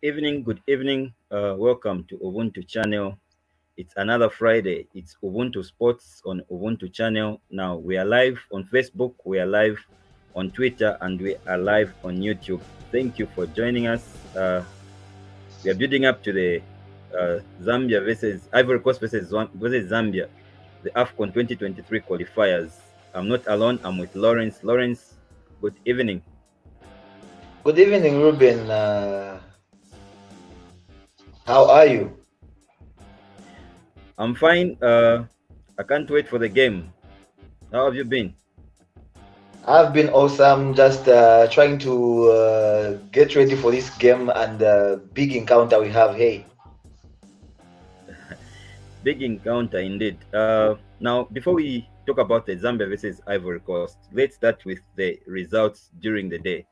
Good evening. Welcome to Ubuntu channel. It's another Friday. It's Ubuntu Sports on Ubuntu channel. Now we are live on Facebook, we are live on Twitter, and we are live on YouTube. Thank you for joining us. We are building up to the Zambia versus Ivory Coast versus Zambia, the AFCON 2023 qualifiers. I'm not alone. I'm with Lawrence. Lawrence, good evening. Good evening, Reuben. How are you? I'm fine. I can't wait for the game. How have you been? I've been awesome, just trying to get ready for this game and big encounter we have. Hey, Big encounter indeed. Now, before we talk about the Zambia versus Ivory Coast, let's start with the results during the day.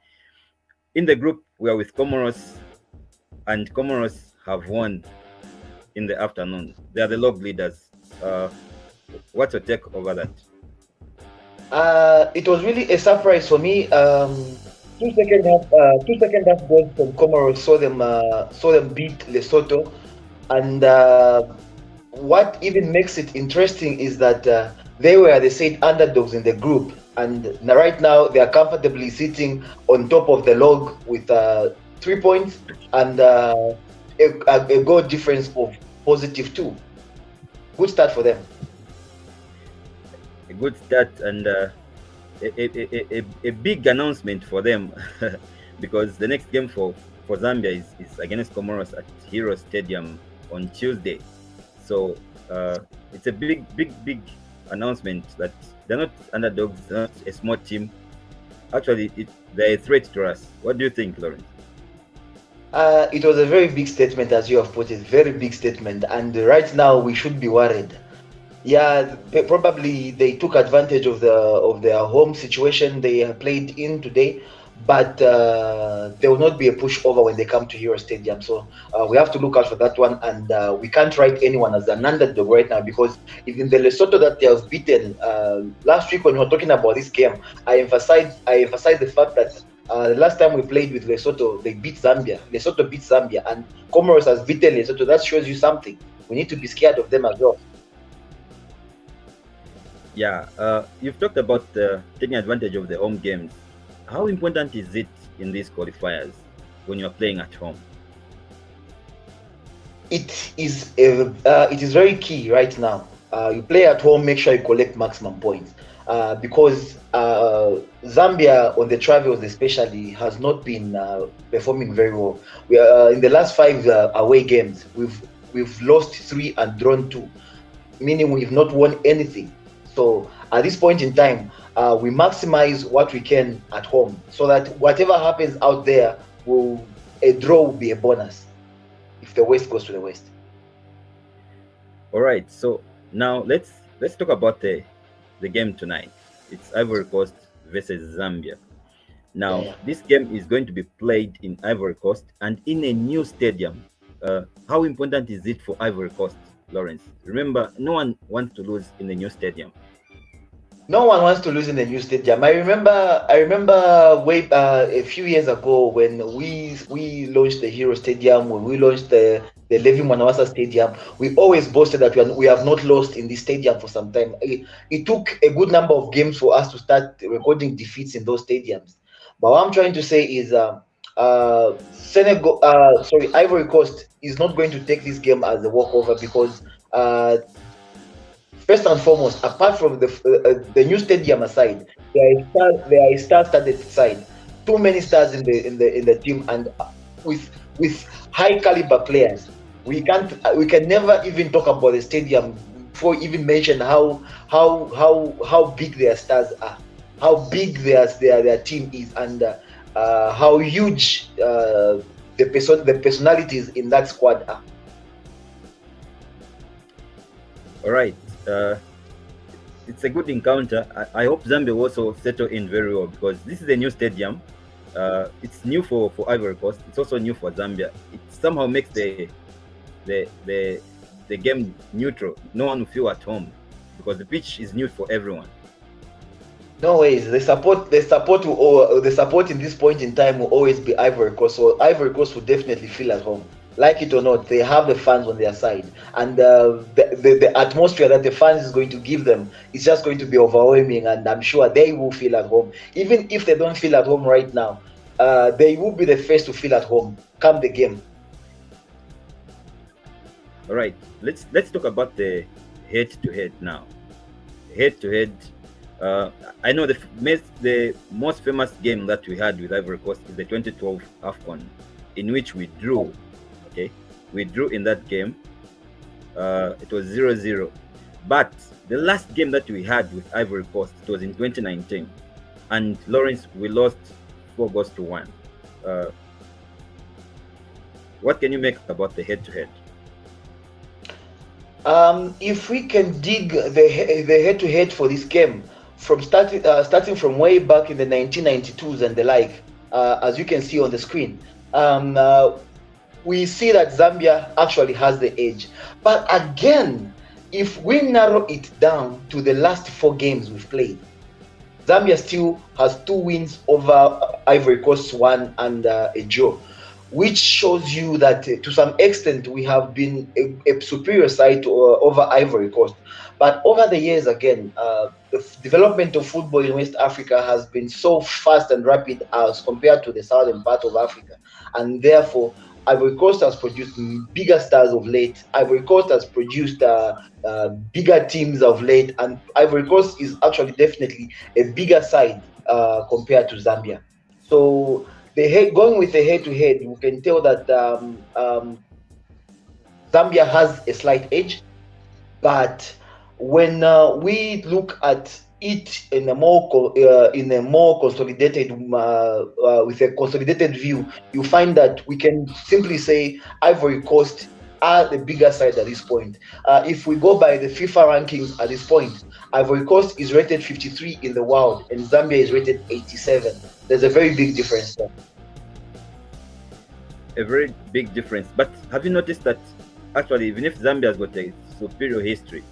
In the group, we are with Comoros, and Comoros have won in the afternoon. They are the log leaders. What's your take over that? it was really a surprise for me. Two second half goals from Comoros saw them beat Lesotho, and what even makes it interesting is that they were the said underdogs in the group, and right now they are comfortably sitting on top of the log with 3 points and a goal difference of +2. Good start for them. A good start and a big announcement for them because the next game for Zambia is against Comoros at Hero Stadium on Tuesday. So it's a big announcement that they're not underdogs, they're not a small team. Actually, they're a threat to us. What do you think, Lawrence? It was a very big statement, as you have put it, very big statement, and right now we should be worried. Yeah, probably they took advantage of their home situation. They have played in today, but there will not be a pushover when they come to Euro Stadium. So we have to look out for that one, and we can't write anyone as an underdog right now because even the Lesotho that they have beaten last week when we were talking about this game, I emphasized the fact that. The last time we played with Lesotho, they beat Zambia. Lesotho beat Zambia, and Comoros has beaten Lesotho. That shows you something. We need to be scared of them as well. Yeah, you've talked about taking advantage of the home games. How important is it in these qualifiers when you're playing at home? It is very key right now. You play at home, make sure you collect maximum points because Zambia on the travels especially has not been performing very well. We are in the last five away games. We've lost three and drawn two, meaning we've not won anything. So at this point in time, we maximize what we can at home so that whatever happens out there, a draw will be a bonus if the West goes to the West. All right, so now let's talk about the game tonight. It's Ivory Coast versus Zambia. Yeah, Now, yeah. this game is going to be played in Ivory Coast and in a new stadium. How important is it for Ivory Coast, Lawrence? Remember, no one wants to lose in the new stadium. No one wants to lose in the new stadium. I remember way a few years ago when we launched the Hero Stadium, when we launched the Levi Mwanawasa Stadium. We always boasted that we have not lost in this stadium for some time. It took a good number of games for us to start recording defeats in those stadiums. But what I'm trying to say is, Ivory Coast is not going to take this game as a walkover because uh, first and foremost, apart from the new stadium aside, they are a star-studded side. Too many stars in the team, and with high caliber players. We can never even talk about the stadium before even mention how big their stars are, how big their team is, and how huge the personalities in that squad are. All right, uh, it's a good encounter. I hope Zambia will also settle in very well because this is a new stadium. It's new for Ivory Coast. It's also new for Zambia. It somehow makes the the the game neutral. No one will feel at home because the pitch is new for everyone. No ways. The support in this point in time will always be Ivory Coast. So Ivory Coast will definitely feel at home. Like it or not, they have the fans on their side, and the atmosphere that the fans is going to give them is just going to be overwhelming. And I'm sure they will feel at home, even if they don't feel at home right now. They will be the first to feel at home come the game. All right, let's talk about the head-to-head now. Head-to-head. I know the most famous game that we had with Ivory Coast is the 2012 AFCON, in which we drew. Okay, we drew in that game. It was 0-0. But the last game that we had with Ivory Coast, it was in 2019, and Lawrence, we lost 4 goals to 1. Uh, what can you make about the head-to-head? If we can dig the head-to-head for this game from starting from way back in the 1992s and the like, as you can see on the screen, um, uh, we see that Zambia actually has the edge. But again, if we narrow it down to the last 4 games we've played, Zambia still has 2 wins over Ivory Coast, one, and a draw, which shows you that to some extent we have been a superior side over Ivory Coast. But over the years, again, the development of football in West Africa has been so fast and rapid as compared to the southern part of Africa, and therefore Ivory Coast has produced bigger stars of late. Ivory Coast has produced bigger teams of late, and Ivory Coast is actually definitely a bigger side compared to Zambia. So going with the head-to-head, we can tell that Zambia has a slight edge, but when we look at it in a more consolidated with a consolidated view, you find that we can simply say Ivory Coast are the bigger side at this point. If we go by the FIFA rankings at this point, Ivory Coast is rated 53 in the world, and Zambia is rated 87. There's a very big difference there. A very big difference. But have you noticed that actually, even if Zambia has got a superior history,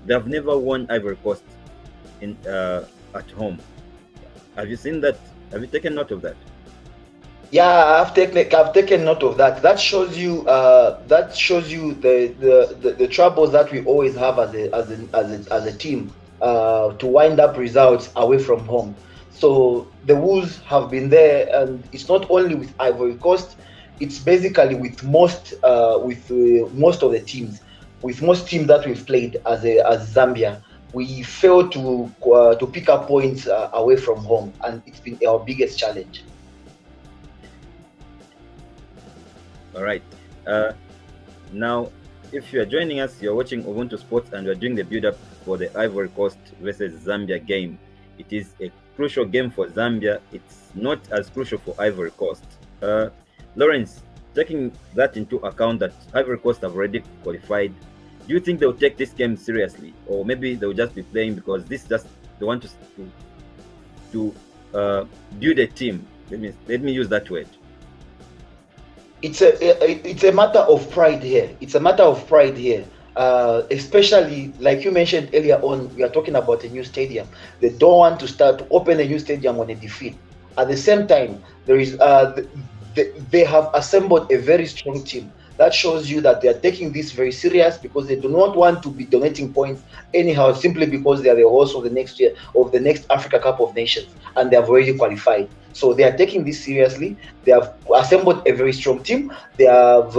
they have never won Ivory Coast in at home. Have you seen that? Have you taken note of that? Yeah, I've taken note of that. That shows you the troubles that we always have as a team to wind up results away from home. So the Wolves have been there, and it's not only with Ivory Coast. It's basically with most of the teams, with most teams that we've played as Zambia. We fail to pick up points away from home, and it's been our biggest challenge. All right. Uh, Now, if you are joining us, you're watching Ubuntu Sports and we're doing the build up for the Ivory Coast versus Zambia game. It is a crucial game for Zambia. It's not as crucial for Ivory Coast. Lawrence, taking that into account that Ivory Coast have already qualified, do you think they'll take this game seriously? Or maybe they'll just be playing because this just they want to build a team. Let me use that word. It's a matter of pride here. It's a matter of pride here. Especially like you mentioned earlier on, we are talking about a new stadium. They don't want to start to open a new stadium on a defeat. At the same time, they have assembled a very strong team. That shows you that they are taking this very serious because they do not want to be donating points anyhow simply because they are the host of the next year of the next Africa Cup of Nations and they have already qualified. So they are taking this seriously. They have assembled a very strong team. They have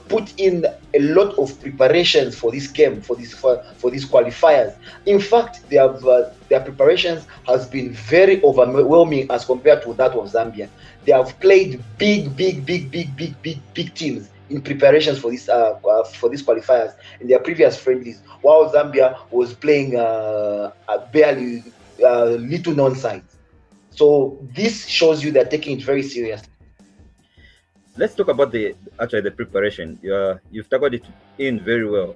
put in a lot of preparations for this game, for these qualifiers. In fact, their preparations has been very overwhelming as compared to that of Zambia. They have played big teams in preparations for these qualifiers in their previous friendlies, while Zambia was playing barely little known sides. So this shows you they're taking it very seriously. Let's talk about the preparation. You've tackled it in very well.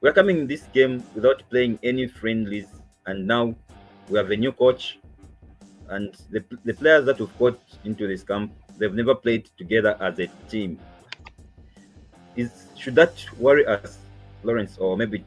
We're coming in this game without playing any friendlies, and now we have a new coach, and the players that we've got into this camp, they've never played together as a team. Should that worry us, Lawrence, or maybe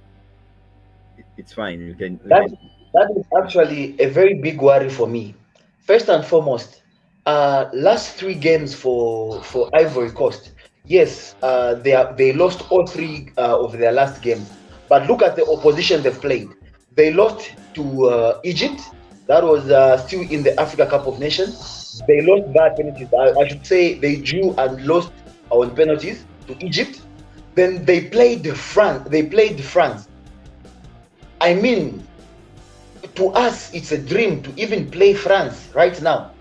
it's fine? You can. That That is actually a very big worry for me. First and foremost, last three games for Ivory Coast. Yes, they lost all three of their last games. But look at the opposition they've played. They lost to Egypt. That was still in the Africa Cup of Nations. They lost by penalties. I should say they drew and lost on penalties to Egypt. Then they played France. They played France. I mean, to us, it's a dream to even play France right now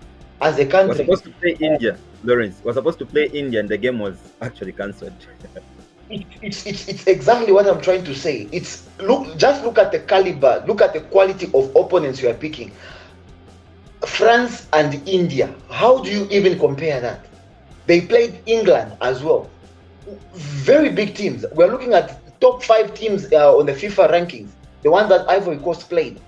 as a We're country. supposed to play India, Lawrence. We're supposed to play India, and the game was actually cancelled. It's exactly what I'm trying to say. It's just look at the caliber, look at the quality of opponents you are picking. France and India. How do you even compare that? They played England as well. Very big teams. We're looking at top 5 teams on the FIFA rankings. The ones that Ivory Coast played.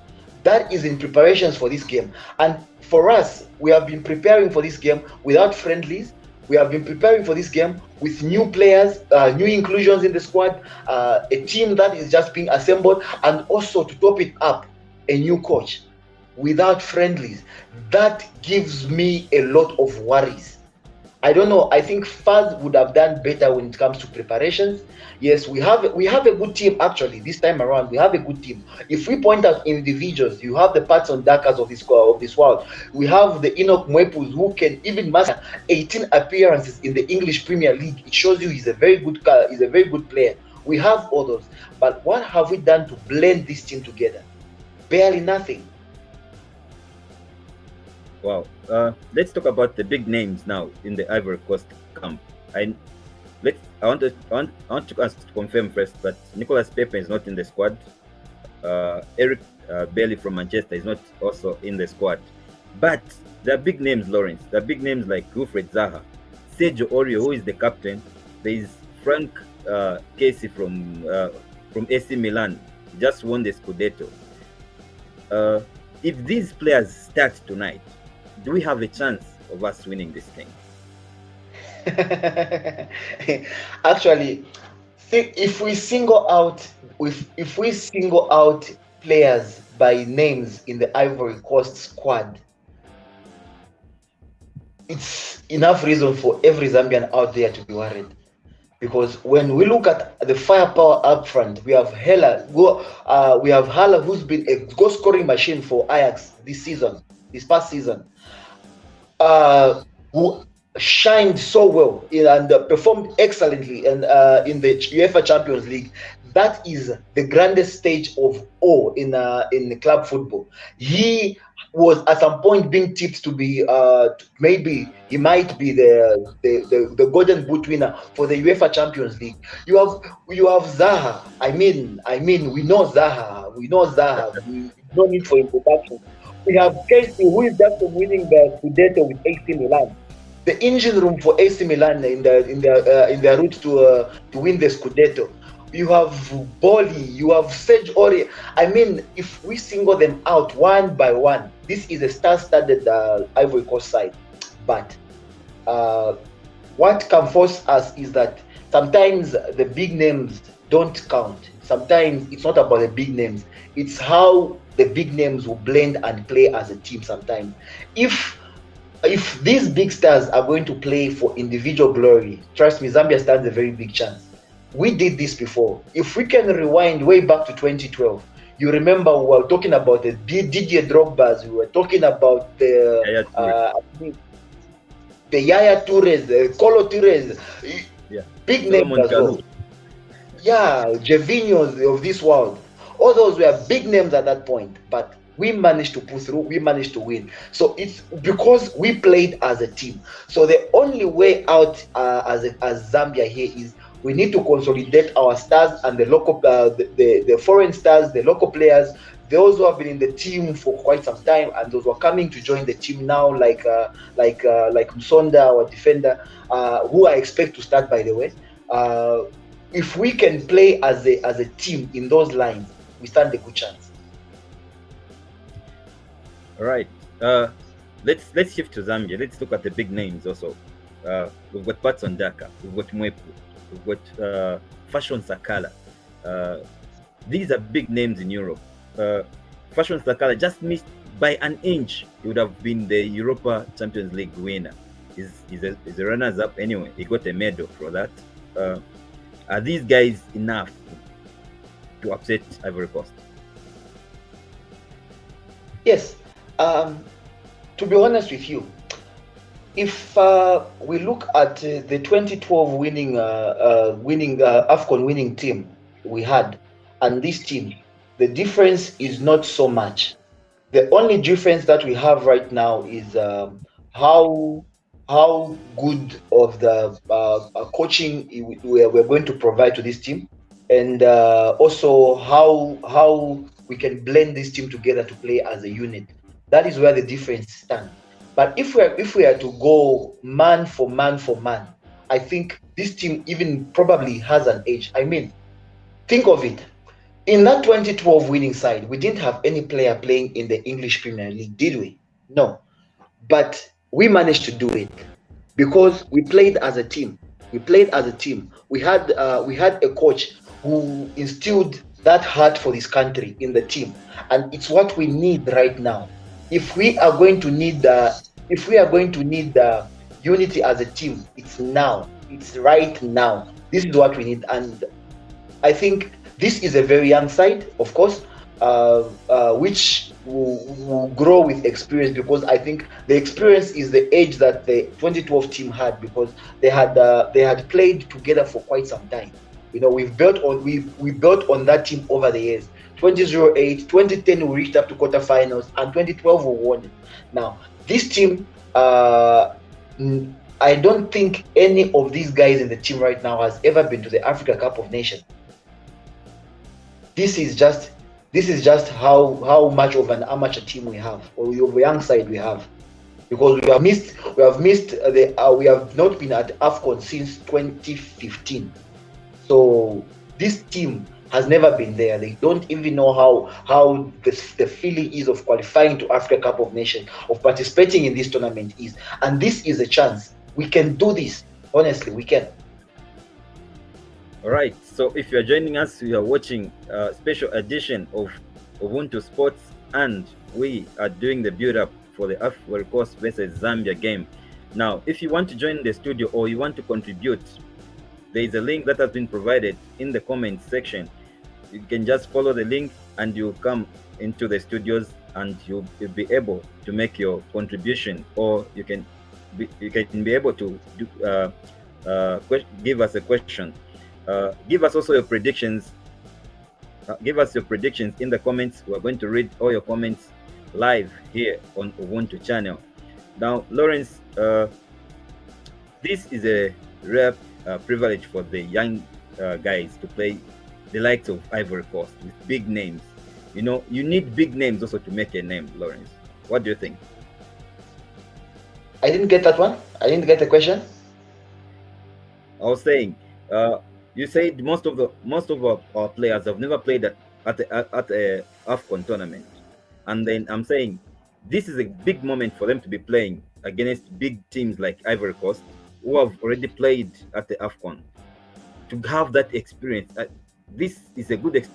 That is in preparations for this game. And for us, we have been preparing for this game without friendlies. We have been preparing for this game with new players, new inclusions in the squad, a team that is just being assembled, and also to top it up, a new coach without friendlies. That gives me a lot of worries. I don't know. I think FAS would have done better when it comes to preparations. Yes, we have a good team actually this time around. We have a good team. If we point out individuals, you have the Patson Dakas of this world. We have the Enoch Mwepus who can even master 18 appearances in the English Premier League. It shows you he's a very good player. We have others, but what have we done to blend this team together? Barely nothing. Wow. Let's talk about the big names now in the Ivory Coast camp. I want us to confirm first, but Nicolas Pepe is not in the squad. Eric Bailey from Manchester is not also in the squad. But there are big names, Lawrence. There are big names like Wilfred Zaha, Sergio Orio, who is the captain. There is Frank Casey from AC Milan, just won the Scudetto. If these players start tonight, do we have a chance of us winning this thing? Actually, if we single out players by names in the Ivory Coast squad, it's enough reason for every Zambian out there to be worried. Because when we look at the firepower up front, we have Hala, who's been a goal scoring machine for Ajax this past season, who shined so well and performed excellently in the UEFA Champions League. That is the grandest stage of all in club football. He was at some point being tipped to be maybe he might be the golden boot winner for the UEFA Champions League. You have Zaha. I mean we know Zaha. We don't need for introduction. We have Casey, who is just winning the Scudetto with AC Milan. The engine room for AC Milan in their route to win the Scudetto. You have Boli, you have Serge Aurier. I mean, if we single them out one by one, this is a star-studded Ivory Coast side. But what can force us is that sometimes the big names don't count. Sometimes it's not about the big names. It's how the big names will blend and play as a team sometimes. If these big stars are going to play for individual glory, trust me, Zambia stands a very big chance. We did this before. If we can rewind way back to 2012, you remember we were talking about the Didier Drogba's, we were talking about the Yaya Tourés, the Colo Tourés, big names as well. Yeah, Gervinho's of this world. All those were big names at that point, but we managed to pull through, we managed to win. So it's because we played as a team. So the only way out as Zambia here is we need to consolidate our stars and the local, the foreign stars, the local players, those who have been in the team for quite some time, and those who are coming to join the team now, like Musonda, our defender, who I expect to start, by the way. If we can play as a team in those lines, we stand a good chance. All right. Let's shift to Zambia. Let's look at the big names also. We've got Patson Daka, we've got Mwepu, we've got Fashion Sakala. These are big names in Europe. Fashion Sakala just missed by an inch. He would have been the Europa Champions League winner. He's a runners-up anyway. He got a medal for that. Are these guys enough to upset Ivory Coast? Yes. To be honest with you, if we look at the 2012 winning AFCON winning team we had, and this team, the difference is not so much. The only difference that we have right now is how good of the coaching we're going to provide to this team, and also how we can blend this team together to play as a unit. That is where the difference stands. But if we are to go man for man, I think this team even probably has an edge. I mean, think of it. In that 2012 winning side, we didn't have any player playing in the English Premier League, did we? No. But we managed to do it because we played as a team. We played as a team. We had a coach who instilled that heart for this country in the team, and it's what we need right now. If we are going to need the unity as a team, it's now. It's right now. This is what we need, and I think this is a very young side, of course, which will grow with experience, because I think the experience is the age that the 2012 team had, because they had played together for quite some time. You know, we built on that team over the years. 2008, 2010 we reached up to quarterfinals, and 2012 we won it. Now this team, I don't think any of these guys in the team right now has ever been to the Africa Cup of Nations. This is just how much of an amateur team we have, or of a young side we have, because we have not been at AFCON since 2015. So this team has never been there. They don't even know how the feeling is of qualifying to Africa Cup of Nations, of participating in this tournament is. And this is a chance. We can do this. Honestly, we can. All right. So if you're joining us, we are watching a special edition of Ubuntu Sports, and we are doing the build-up for the Ivory Coast versus Zambia game. Now, if you want to join the studio or you want to contribute, there is a link that has been provided in the comments section. You can just follow the link and you'll come into the studios, and you'll be able to make your contribution, or you can be able to give us a question. Give us also your predictions. Give us your predictions in the comments. We're going to read all your comments live here on Ubuntu channel. Now, Lawrence, this is a rare privilege for the young guys to play the likes of Ivory Coast with big names. You know, you need big names also to make a name, Lawrence. What do you think? I didn't get that one. I didn't get the question. I was saying, you said most of our players have never played at a AFCON tournament, and then I'm saying this is a big moment for them to be playing against big teams like Ivory Coast, who have already played at the AFCON. To have that experience, this is a good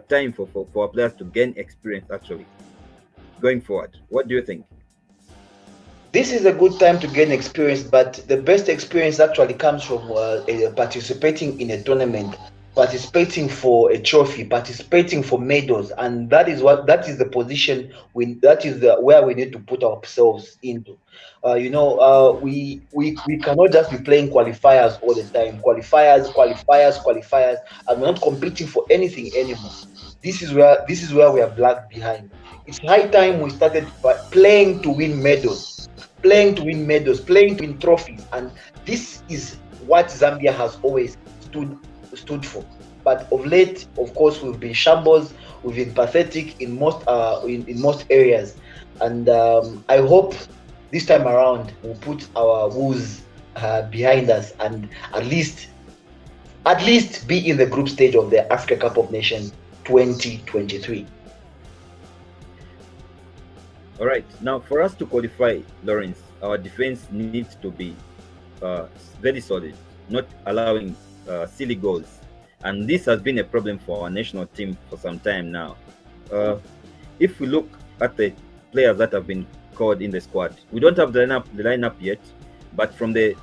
time for our players to gain experience actually going forward. What do you think? This is a good time to gain experience, but the best experience actually comes from participating in a tournament, participating for a trophy, participating for medals, and that is the position where we need to put ourselves into. We cannot just be playing qualifiers all the time. Qualifiers, and we're not competing for anything anymore. This is where we are black behind. It's high time we started playing to win medals, playing to win trophies, and this is what Zambia has always stood for. But of late, of course, we've been shambles, we've been pathetic in most areas, and I hope this time around we'll put our woes behind us, and at least be in the group stage of the Africa Cup of Nations 2023. All right. Now, for us to qualify, Lawrence, our defense needs to be very solid, not allowing silly goals. And this has been a problem for our national team for some time now. if we look at the players that have been called in the squad, we don't have the lineup yet, but from the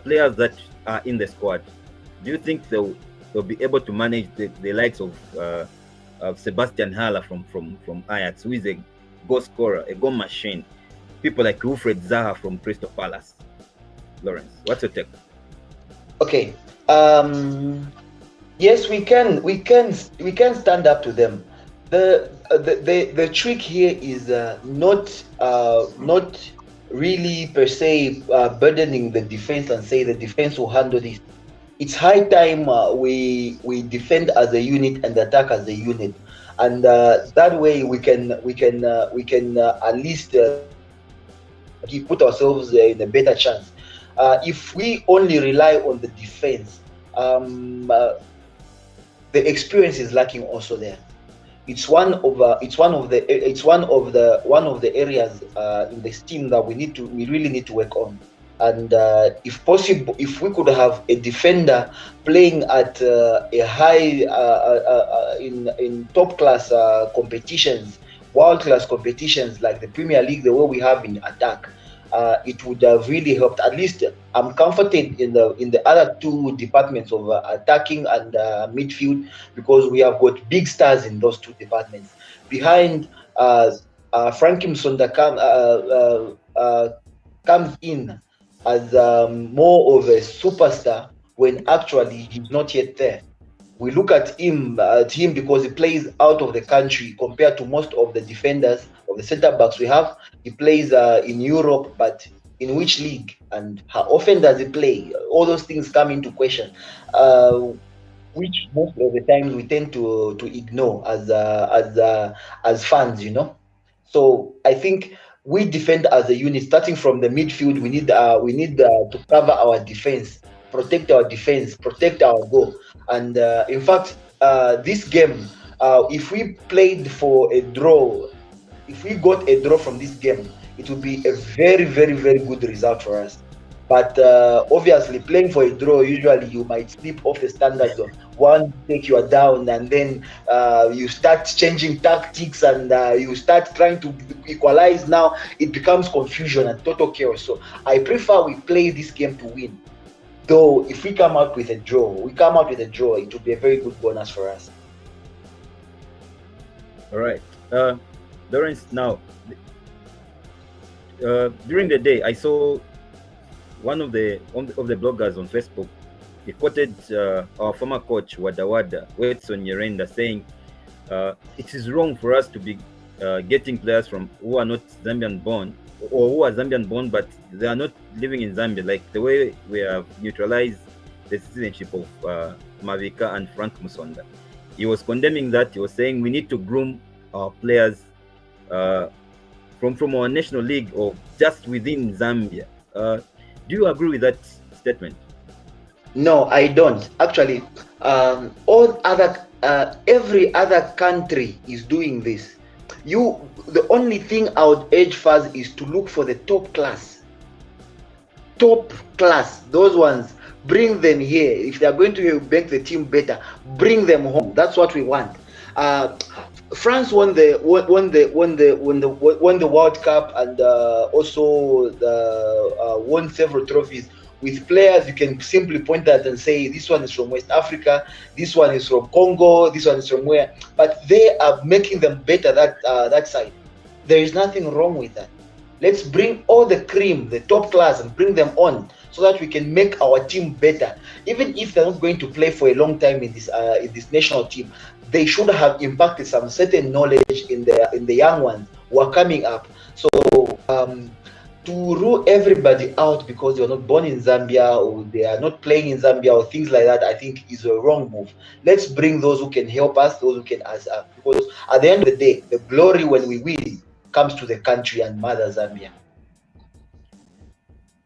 players that are in the squad, do you think they'll be able to manage the likes of Sebastian Haller from Ajax, who is a goal scorer, a goal machine? People like Wilfred Zaha from Crystal Palace. Lawrence, what's your take? Okay. Yes, we can stand up to them. The trick here is not really per se burdening the defense and say the defense will handle this. It's high time we defend as a unit and attack as a unit, and that way we can at least put ourselves in a better chance. If we only rely on the defense, the experience is lacking also there. It's one of the areas in this team that we really need to work on. And if possible, if we could have a defender playing at a high in top class competitions, world class competitions like the Premier League, the way we have in attack, it would have really helped. At least I'm comforted in the other two departments of attacking and midfield, because we have got big stars in those two departments. Behind Frankie Msonda comes in as more of a superstar when actually he's not yet there. We look at him because he plays out of the country compared to most of the defenders of the center backs we have. He plays in Europe, but in which league and how often does he play? All those things come into question, which most of the times we tend to ignore as fans, you know. So I think we defend as a unit, starting from the midfield. We need to cover our defense, protect our defense, protect our goal. And in fact, this game, if we played for a draw, if we got a draw from this game, it would be a very, very, very good result for us. But obviously, playing for a draw, usually you might slip off the standards of one take you are down, and then you start changing tactics, and you start trying to equalize. Now it becomes confusion and total chaos. So I prefer we play this game to win. Though if we come out with a draw, it would be a very good bonus for us. All right, Lawrence. Now, during the day, I saw one of the bloggers on Facebook. He quoted our former coach Wada Wetson Nyirenda saying it is wrong for us to be getting players from who are not Zambian born, or who are Zambian born but they are not living in Zambia, like the way we have neutralized the citizenship of Mavika and Frank Musonda. He was condemning that. He was saying we need to groom our players from our national league or just within Zambia. Do you agree with that statement? No, I don't. Actually, every other country is doing this. The only thing I would urge first is to look for the top class. Those ones, bring them here. If they are going to make the team better, bring them home. That's what we want. France won the World Cup, and also won several trophies with players you can simply point at and say this one is from West Africa, this one is from Congo, this one is from where, but they are making them better that side. There is nothing wrong with that. Let's bring all the cream, the top class, and bring them on so that we can make our team better. Even if they're not going to play for a long time in this national team, they should have impacted some certain knowledge in the young ones who are coming up. So to rule everybody out because they're not born in Zambia or they are not playing in Zambia or things like that, I think is a wrong move. Let's bring those who can help us, those who can us up, because at the end of the day, the glory when we win comes to the country and mother Zambia.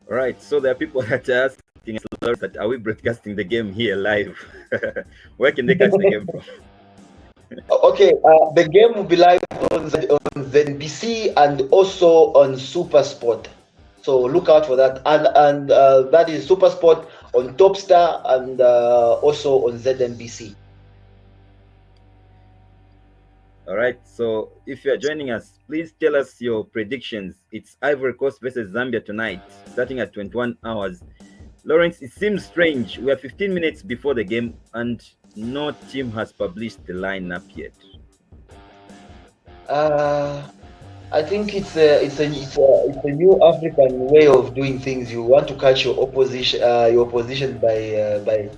All right, so there are people that are asking us that are we broadcasting the game here live? Where can they catch the game from? Okay, the game will be live on ZNBC and also on SuperSport. So look out for that, and that is SuperSport on Topstar and also on ZNBC. All right. So if you are joining us, please tell us your predictions. It's Ivory Coast versus Zambia tonight, starting at 21 hours. Lawrence, it seems strange. We are 15 minutes before the game, and no team has published the lineup yet. Uh, I think it's a new African way of doing things. You want to catch your opposition by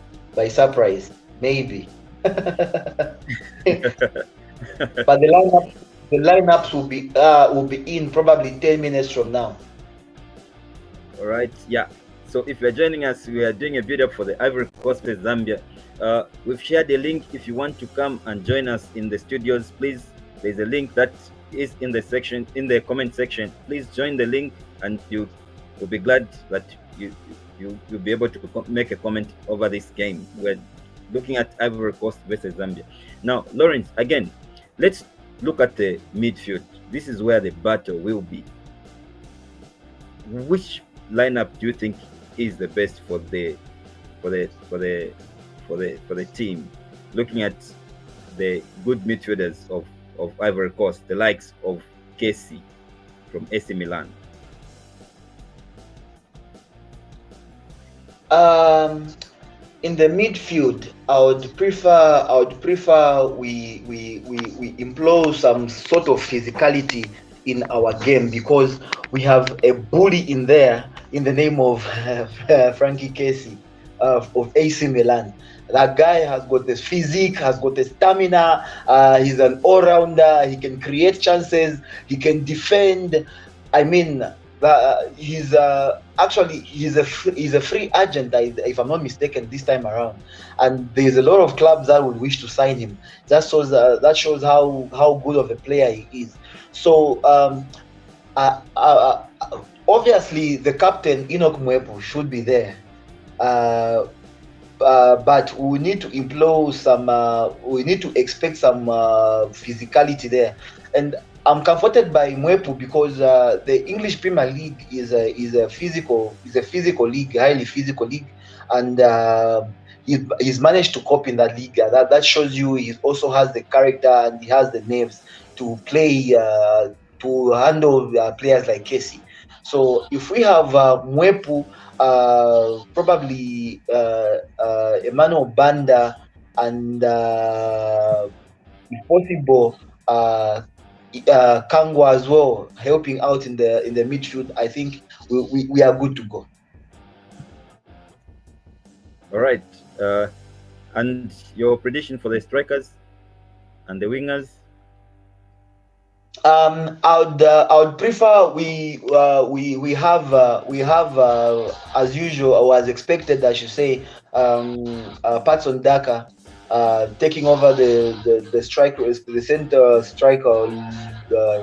surprise, maybe. But the lineups will be in probably 10 minutes from now. All right. Yeah. So if you're joining us, we are doing a build up for the Ivory Coast versus Zambia. We've shared a link. If you want to come and join us in the studios, please. There's a link that is in the comment section. Please join the link, and you will be glad that you'll be able to make a comment over this game. We're looking at Ivory Coast versus Zambia. Now, Lawrence, again, let's look at the midfield. This is where the battle will be. Which lineup do you think is the best for the team? Looking at the good midfielders of Ivory Coast, the likes of Casey from AC Milan. In the midfield, I would prefer we employ some sort of physicality in our game, because we have a bully in there in the name of Frankie Casey of AC Milan. That guy has got the physique, has got the stamina. He's an all-rounder. He can create chances. He can defend. I mean, he's a free agent, if I'm not mistaken, this time around. And there's a lot of clubs that would wish to sign him. That shows how good of a player he is. So obviously the captain Enoch Mwepu should be there. But we need to employ we need to expect some physicality there. And I'm comforted by Mwepu because the English Premier League is a physical league, highly physical league, and he's managed to cope in that league. That shows you he also has the character and he has the nerves to play to handle players like Casey. So if we have Mwepu, probably Emmanuel Banda, and if possible Kangwa as well, helping out in the midfield, I think we are good to go. All right. And your prediction for the strikers and the wingers? I would prefer we have as usual, or as expected, I should say, Patson Daka taking over the striker, the center striker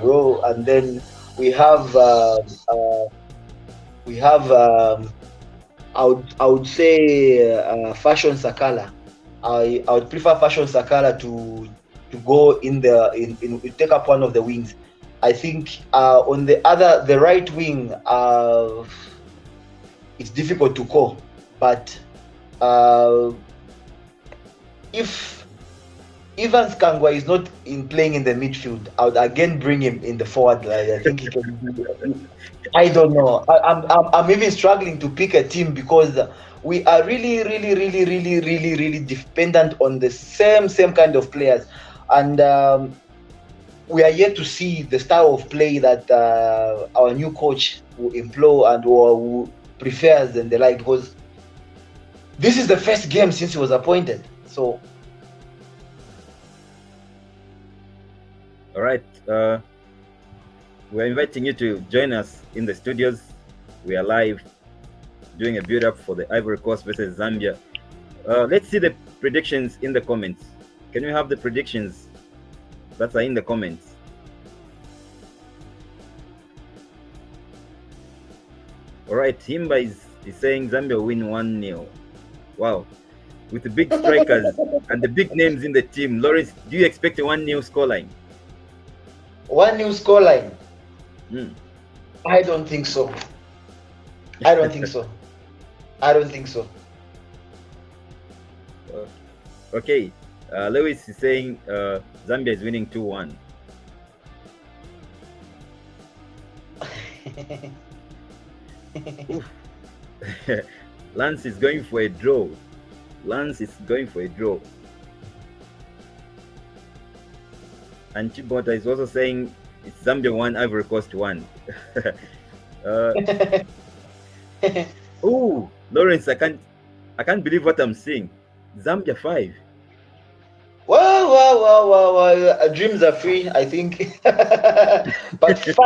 role, and then we have I would say Fashion Sakala. I would prefer Fashion Sakala to go in take up one of the wings. I think on the right wing, it's difficult to call, but if Evans Kangwa is not playing in the midfield, I would again bring him in the forward line. I think he can. I don't know. I'm even struggling to pick a team because we are really dependent on the same kind of players, and we are yet to see the style of play that our new coach will employ and who prefers and the like, because this is the first game since he was appointed. So, all right. We're inviting you to join us in the studios. We are live doing a build-up for the Ivory Coast versus Zambia. Let's see the predictions in the comments. Can we have the predictions that are in the comments? All right, Himba is saying Zambia will win 1-0. Wow. With the big strikers and the big names in the team. Lawrence, do you expect a 1-0 scoreline? 1-0 scoreline? I don't think so. I don't think so. Okay. Lewis is saying Zambia is winning 2-1. Lance is going for a draw. Lance is going for a draw. And Chibota is also saying it's Zambia 1, Ivory Coast 1. Oh, Lawrence, I can't believe what I'm seeing. Zambia 5. Wow. Dreams are free, I think. But 5.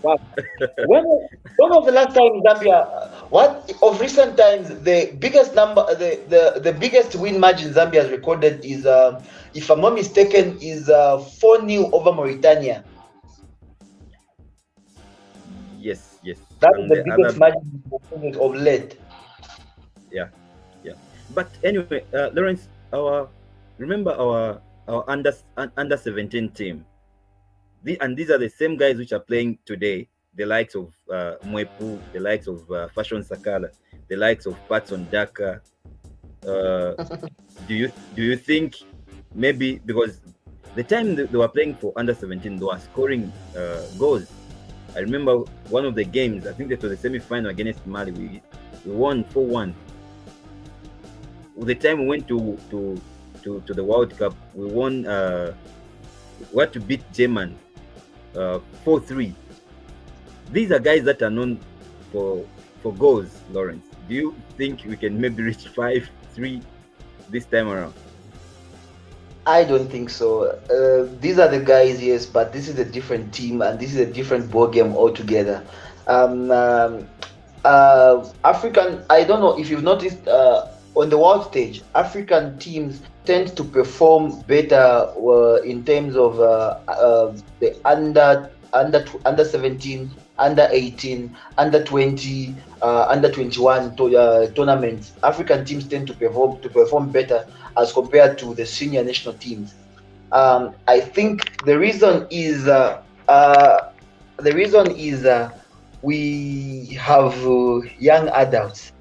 Wow. When was the last time Zambia? What of recent times? The biggest number, the biggest win margin Zambia has recorded is, if I'm not mistaken, is 4-0 over Mauritania. Yes. That is the biggest margin of late. Yeah. But anyway, Lawrence, remember our under 17 team. And these are the same guys which are playing today. The likes of Mwepu, the likes of Fashion Sakala, the likes of Patson Daka. Do you think maybe because the time they were playing for under 17, they were scoring goals? I remember one of the games. I think that was the semi-final against Mali. We won 4-1. The time we went to the World Cup, we won. We had to beat Germany 4-3. These are guys that are known for goals, Lawrence. Do you think we can maybe reach 5-3 this time around? I don't think so. These are the guys, yes, but this is a different team and this is a different ball game altogether. African, I don't know if you've noticed, on the world stage, African teams tend to perform better in terms of the under 17, under 18, under 20, under 21 tournaments. African teams tend to perform better as compared to the senior national teams. I think the reason is we have young adults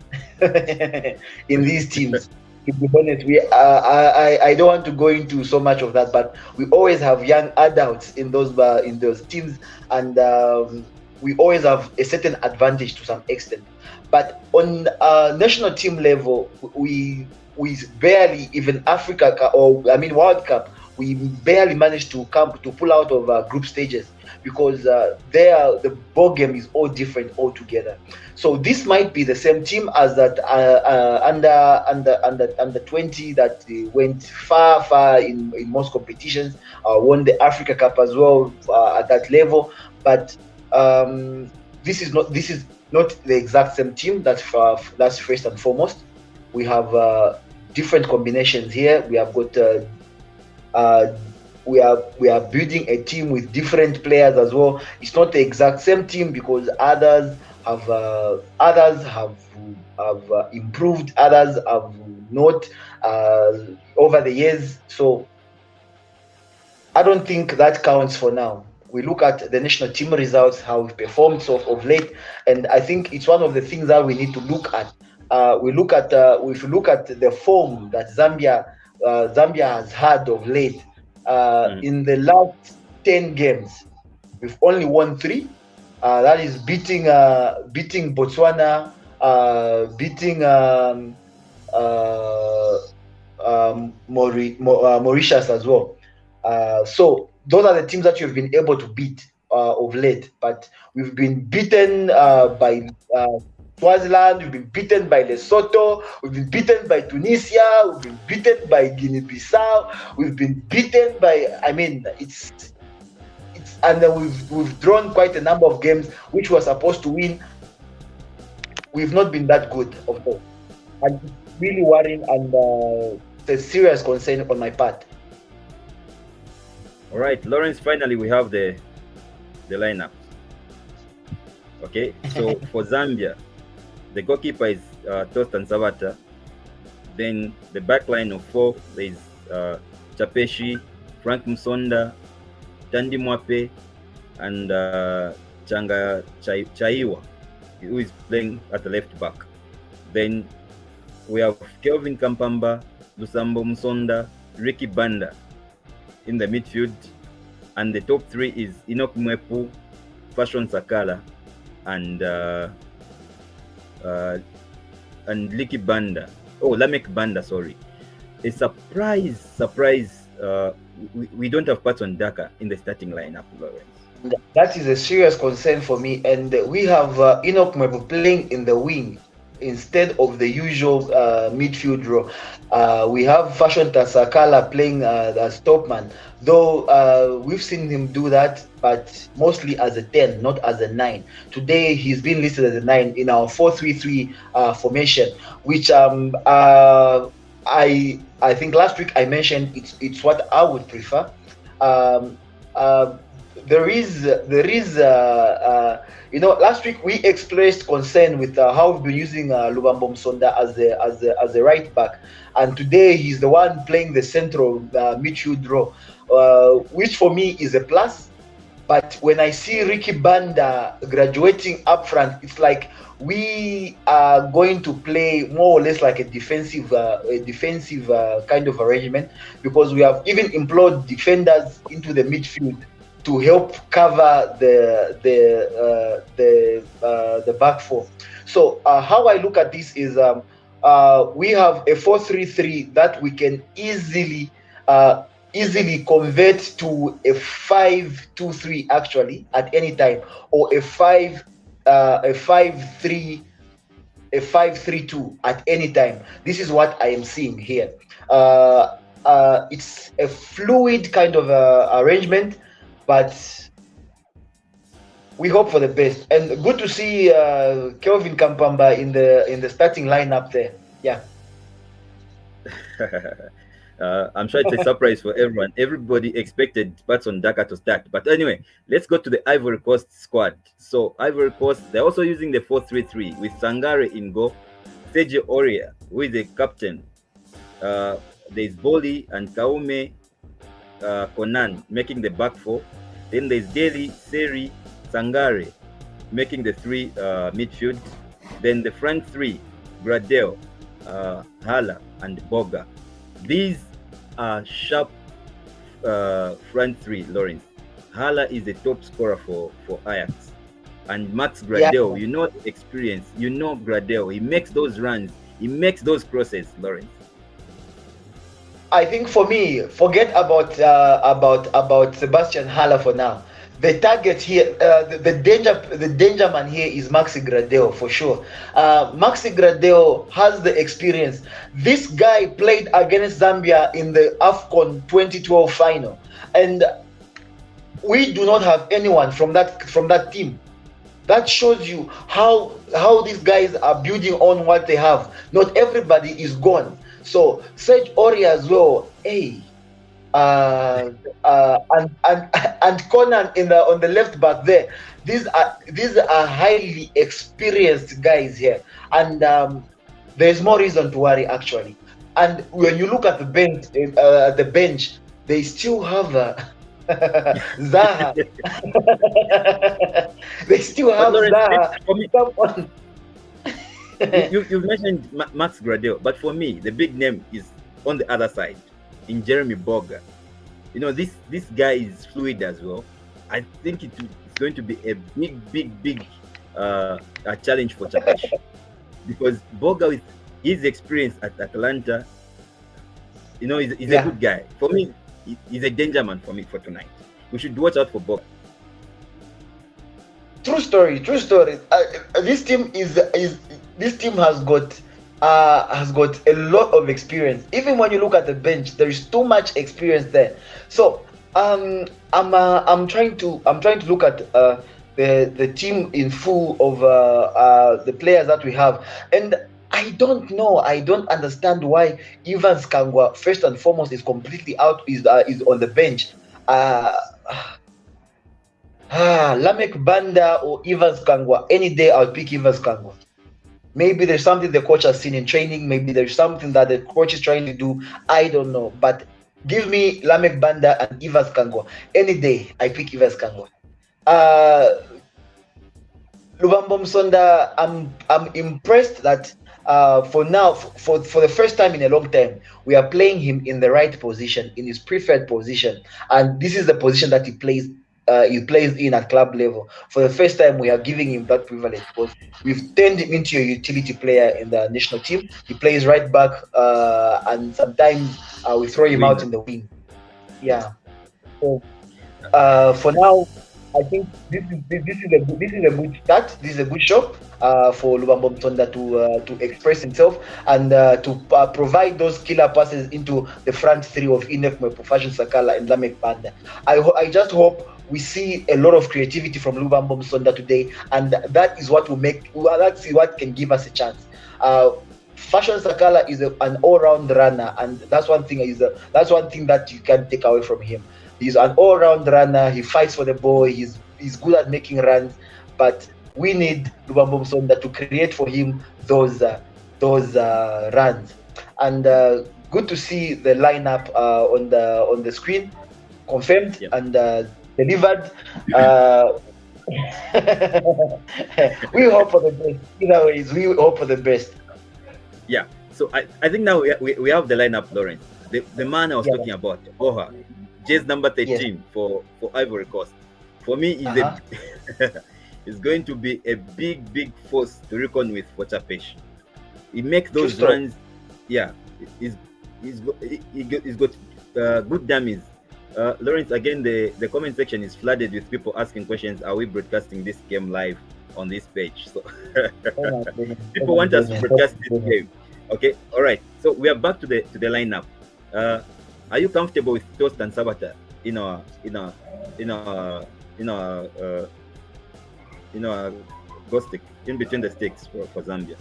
in these teams. To be honest, I don't want to go into so much of that, but we always have young adults in those teams, and we always have a certain advantage to some extent. But on national team level, we barely, even World Cup, we barely managed to pull out of group stages, because the ball game is all different altogether. So this might be the same team as that under 20 that went far in most competitions, won the Africa Cup as well at that level. But this is not the exact same team. That's first and foremost. We have different combinations here. We have got we are building a team with different players as well. It's not the exact same team, because others have improved, others have not over the years. So I don't think that counts for now. We look at the national team results, how we've performed of late, and I think it's one of the things that we need to look at. If you look at the form that Zambia has had of late, in the last 10 games, we've only won 3. That is beating Botswana, beating Mauritius as well. So those are the teams that you've been able to beat of late. But we've been beaten by Swaziland, we've been beaten by Lesotho, we've been beaten by Tunisia, we've been beaten by Guinea-Bissau, we've been beaten by, and then we've drawn quite a number of games which we're supposed to win. We've not been that good, of course. And it's really worrying, and it's a serious concern on my part. All right, Lawrence, finally we have the lineup. Okay, so for Zambia, the goalkeeper is Tostan Savata. Then the back line of 4, there is Chapeshi, Frank Musonda, Tandi Mwape, and Changa Chaiwa, who is playing at the left back. Then we have Kelvin Kampamba, Lusambo Musonda, Ricky Banda in the midfield, and the top three is Enoch Mwepu, Fashion Sakala, and Licky Banda. Oh, Lameck Banda, sorry. A surprise. We don't have Patson Daka in the starting lineup, Lawrence. That is a serious concern for me. And we have Enoch Mwepu playing in the wing instead of the usual midfield row. We have Fashion Tasakala playing as topman, though we've seen him do that, but mostly as a 10, not as a 9. Today he's been listed as a 9 in our 4-3-3 formation, which I think last week I mentioned it's what I would prefer. There is last week we expressed concern with how we've been using Lubambo Msonda as a right back, and today he's the one playing the central midfield row, which for me is a plus. But when I see Ricky Banda graduating up front, it's like we are going to play more or less like a defensive kind of arrangement, because we have even employed defenders into the midfield to help cover the back four. So how I look at this is we have a 4-3-3 that we can easily convert to a 5-2-3 actually at any time, or a 5-3-2 at any time. This is what I am seeing here. It's a fluid kind of arrangement, but we hope for the best. And good to see Kelvin Kampamba in the starting lineup there. Yeah. I'm sure it's a surprise for everyone. Everybody expected Patson Daka to start. But anyway, let's go to the Ivory Coast squad. So Ivory Coast, they're also using the 4-3-3 with Sangare in goal, Sergio Aurier, who is the captain. There's Boli and Kaume Konan making the back four. Then there's Deli, Seri, Sangare making the three midfield. Then the front three, Gradel, Hala, and Boga. These are sharp front three, Lawrence. Hala is the top scorer for Ajax. And Max Gradel, Yeah. you know the experience. You know Gradel. He makes those runs. He makes those crosses, Lawrence. I think for me, forget about Sebastian Haller for now. The target here, the danger man here is Maxi Gradel for sure. Maxi Gradel has the experience. This guy played against Zambia in the AFCON 2012 final, and we do not have anyone from that team. That shows you how these guys are building on what they have. Not everybody is gone. So Serge Aurier as well, hey, and Conan on the left back there. These are highly experienced guys here, and there's more reason to worry actually. And when you look at the bench, they still have Zaha. They still have Zaha. You've mentioned Max Gradel, but for me, the big name is on the other side, in Jeremy Boga. You know, this guy is fluid as well. I think it's going to be a big a challenge for Chakash, because Boga, with his experience at Atlanta, you know, he's a good guy. For me, he's a danger man for me for tonight. We should watch out for Boga. True story. This team has got a lot of experience. Even when you look at the bench, there is too much experience there. So I'm trying to look at the team in full of the players that we have, and I don't know. I don't understand why Evans Kangwa first and foremost is completely out. Is on the bench. Lameck Banda or Evans Kangwa. Any day I'll pick Evans Kangwa. Maybe there's something the coach has seen in training. Maybe there's something that the coach is trying to do. I don't know. But give me Lameck Banda and Evans Kangwa. Any day I pick Evans Kangwa. Lubambo Msonda, I'm impressed that For now, for the first time in a long time, we are playing him in the right position, in his preferred position, and this is the position that he plays. He plays in at club level. For the first time, we are giving him that privilege because we've turned him into a utility player in the national team. He plays right back, and sometimes we throw him out Winger. in the wing. Yeah. So for now, I think this is a good start. This is a good shot for Lubambo Mtonda to express himself and to provide those killer passes into the front three of Inef Mwepu, Fashion Sakala, and Lameck Banda. I just hope we see a lot of creativity from Lubambo Mtonda today, and that is what will make. That's what can give us a chance. Fashion Sakala is an all-round runner, and that's one thing. That's one thing that you can't take away from him. He's an all-round runner. He fights for the ball. He's good at making runs, but we need Lubambo Mtonda to create for him those runs. And good to see the lineup on the screen, confirmed and delivered. We hope for the best. Either ways, we hope for the best. Yeah. So I think now we have the lineup, Lawrence. The man I was talking about, Oha, J's number 13 for Ivory Coast. For me, is going to be a big force to reckon with for Chapesh. He makes those runs. Yeah, he's got good dummies. Lawrence, again, the comment section is flooded with people asking questions. Are we broadcasting this game live on this page? So people want us to broadcast this game. Okay, all right. So we are back to the lineup. Are you comfortable with Toast and Sabata in our go stick in between the sticks for Zambia?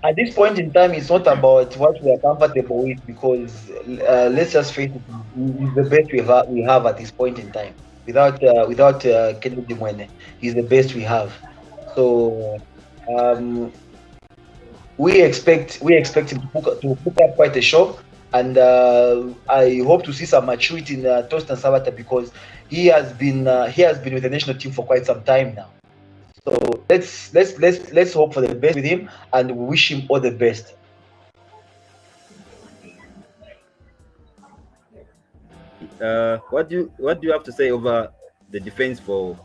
At this point in time, it's not about what we are comfortable with, because let's just face it, he's the best we have at this point in time. Without Kennedy Mwene, he's the best we have. So we expect him to put up quite a show, and I hope to see some maturity in Tostan Sabata, because he has been with the national team for quite some time now. So let's hope for the best with him and wish him all the best. What do you have to say over the defense for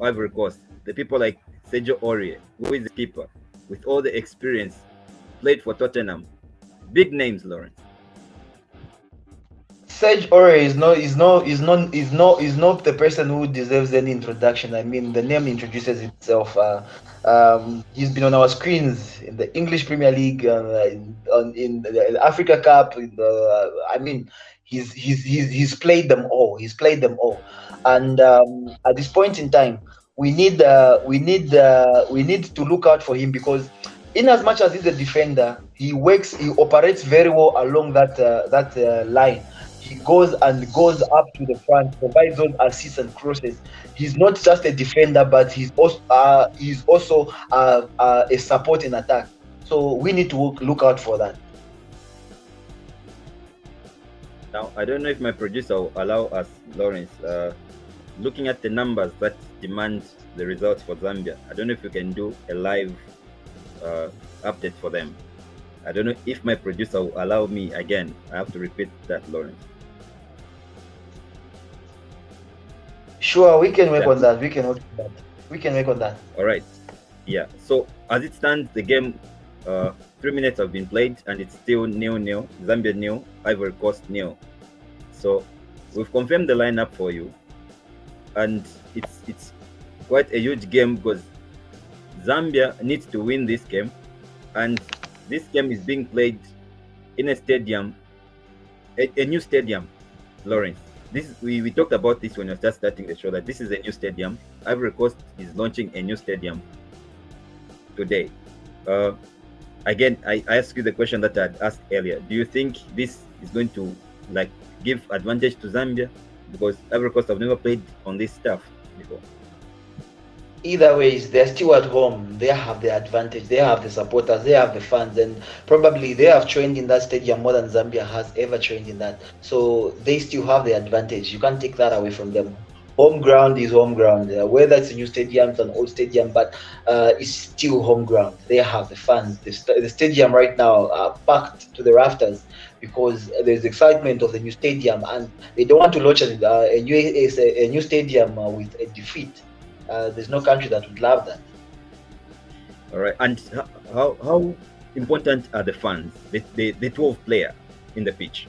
Ivory Coast? The people like Sergio Aurier, who is the keeper with all the experience, played for Tottenham, big names, Lawrence. Serge Aurier is not the person who deserves any introduction. I mean, the name introduces itself. He's been on our screens in the English Premier League, in the Africa Cup. I mean, he's played them all. He's played them all, and at this point in time, we need to look out for him, because in as much as he's a defender, he operates very well along that line. He goes up to the front, provides those assists and crosses. He's not just a defender, but he's also a support in attack. So we need to look out for that. Now, I don't know if my producer will allow us, Lawrence, looking at the numbers that demand the results for Zambia. I don't know if we can do a live update for them. I don't know if my producer will allow me. Again, I have to repeat that, Lawrence. Sure, we can work on that. We can work on that. All right. Yeah. So as it stands, the game, 3 minutes have been played, and it's still 0-0. Zambia 0, Ivory Coast 0. So we've confirmed the lineup for you, and it's quite a huge game, because Zambia needs to win this game, and this game is being played in a stadium, a new stadium, Lawrence. We talked about this when we were just starting the show, that this is a new stadium. Ivory Coast is launching a new stadium today. Again, I ask you the question that I had asked earlier. Do you think this is going to give advantage to Zambia? Because Ivory Coast have never played on this stuff before. Either ways, they're still at home. They have the advantage. They have the supporters. They have the fans, and probably they have trained in that stadium more than Zambia has ever trained in that. So they still have the advantage. You can't take that away from them. Home ground is home ground. Whether it's a new stadium, it's an old stadium, but it's still home ground. They have the fans. The stadium right now are packed to the rafters because there's excitement of the new stadium, and they don't want to launch a new stadium with a defeat. There's no country that would love that. All right. And how important are the fans, the 12 player in the pitch?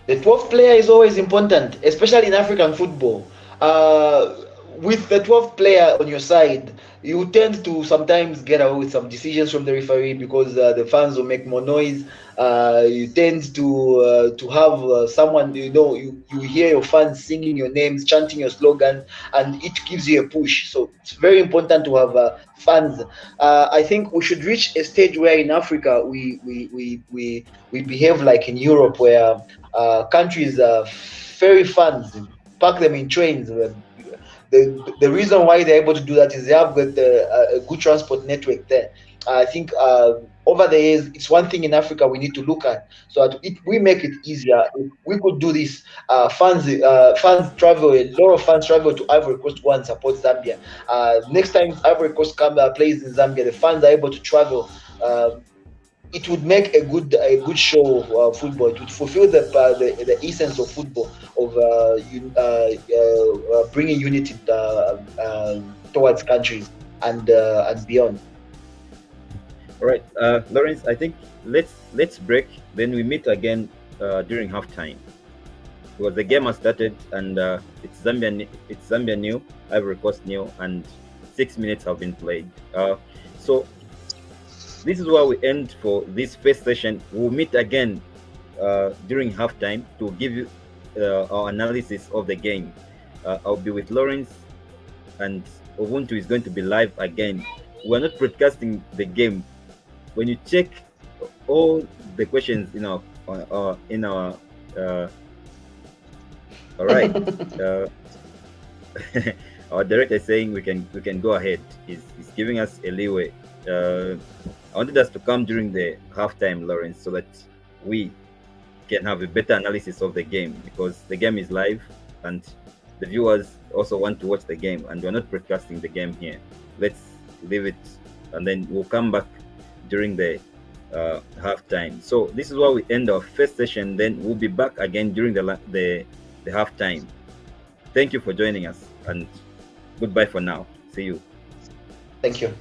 The 12th player is always important, especially in African football. Uh, with the 12th player on your side, you tend to sometimes get away with some decisions from the referee because the fans will make more noise. You tend to have someone, you hear your fans singing your names, chanting your slogan, and it gives you a push. So it's very important to have fans. I think we should reach a stage where in Africa we behave like in Europe, where countries ferry fans, pack them in trains. The reason why they're able to do that is they have got a good transport network there. I think over the years, it's one thing in Africa we need to look at. So that we make it easier. If we could do this, fans travel. A lot of fans travel to Ivory Coast to go and support Zambia. Next time Ivory Coast plays in Zambia, the fans are able to travel. It would make a good show of football. It would fulfill the essence of football, of bringing unity towards countries and beyond. All right, Lawrence. I think let's break. Then we meet again during halftime because the game has started and it's Zambia new, Ivory Coast new, and 6 minutes have been played. So this is where we end for this first session. We'll meet again during halftime to give you our analysis of the game. I'll be with Lawrence, and Ubuntu is going to be live again. We're not broadcasting the game. When you check all the questions in our all right, our director is saying we can go ahead. He's giving us a leeway. I wanted us to come during the halftime, Lawrence, so that we can have a better analysis of the game because the game is live and the viewers also want to watch the game, and we're not broadcasting the game here. Let's leave it, and then we'll come back during the halftime. So this is where we end our first session. Then we'll be back again during the halftime. Thank you for joining us, and goodbye for now. See you. Thank you.